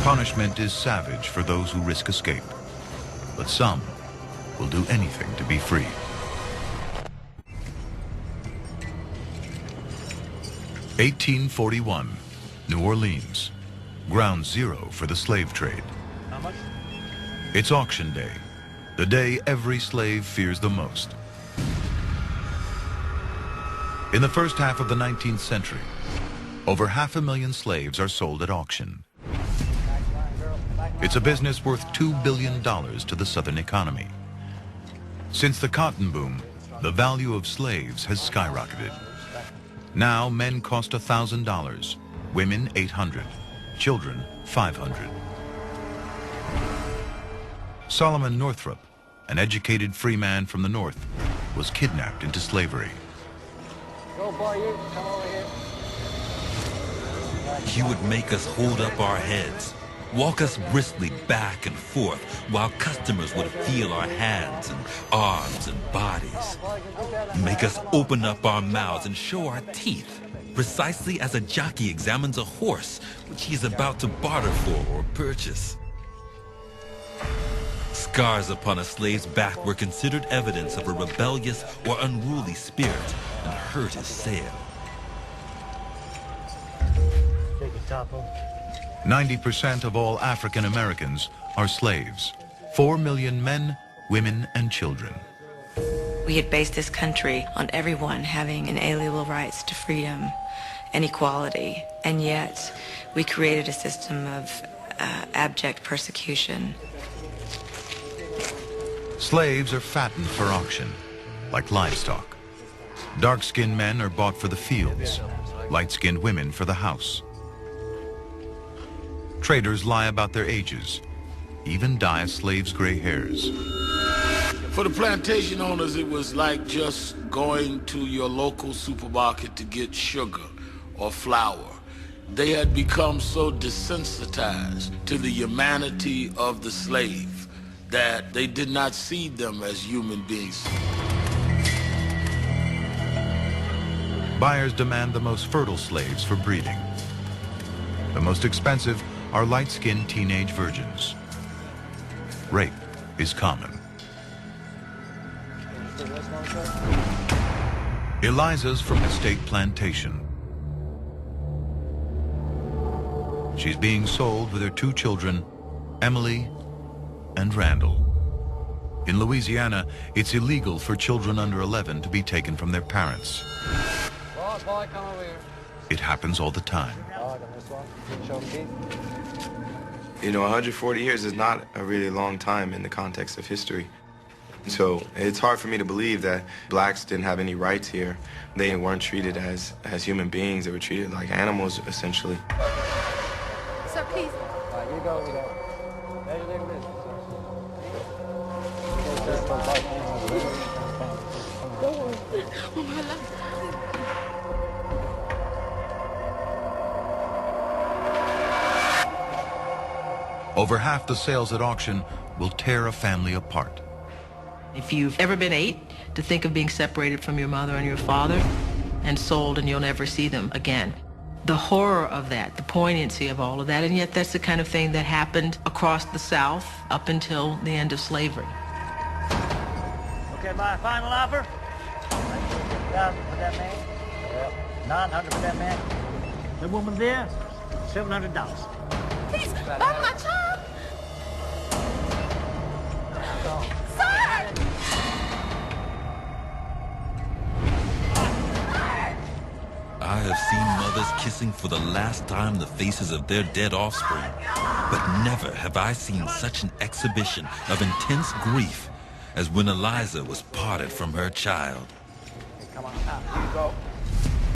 Punishment is savage for those who risk escape, but some will do anything to be free. (1841), New Orleans, ground zero for the slave trade. How much? It's auction day, the day every slave fears the most. In the first half of the 19th century, over 500,000 slaves are sold at auction. It's a business worth $2 billion to the Southern economy. Since the cotton boom, the value of slaves has skyrocketed. Now men cost $1,000, women $800, children $500. Solomon Northrop, an educated free man from the North, was kidnapped into slavery. Go, boy, you come over here. He would make us hold up our heads, walk us briskly back and forth, while customers would feel our hands and arms and bodies. Make us open up our mouths and show our teeth, precisely as a jockey examines a horse which he is about to barter for or purchase. Scars upon a slave's back were considered evidence of a rebellious or unruly spirit and hurt his sale. Take your top off. 90% of all African Americans are slaves. 4 million men, women, and children. We had based this country on everyone having inalienable rights to freedom and equality, and yet we created a system of abject persecution. Slaves are fattened for auction, like livestock. Dark-skinned men are bought for the fields, light-skinned women for the house. Traders lie about their ages, even dye a slave's gray hairs. For the plantation owners, it was like just going to your local supermarket to get sugar or flour. They had become so desensitized to the humanity of the slave that they did not see them as human beings. Buyers demand the most fertile slaves for breeding. The most expensive are light-skinned teenage virgins. Rape is common. Eliza's from Estate Plantation. She's being sold with her 2 children, Emily and Randall. In Louisiana, it's illegal for children under 11 to be taken from their parents. Boy, come over here. It happens all the time. You know, 140 years is not a really long time in the context of history. So it's hard for me to believe that blacks didn't have any rights here. They weren't treated as human beings. They were treated like animals, essentially. Sir, please. All right, you go over there. There's your business. Oh, my life. Over half the sales at auction will tear a family apart. If you've ever been 8, to think of being separated from your mother and your father and sold and you'll never see them again. The horror of that, the poignancy of all of that, and yet that's the kind of thing that happened across the South up until the end of slavery. Okay, my final offer. 1,000 for that man. Yep. 900 for that man. The woman there, $700. Please, buy my child. Sir! I have seen mothers kissing for the last time the faces of their dead offspring, but never have I seen such an exhibition of intense grief as when Eliza was parted from her child. Come on, out. You go.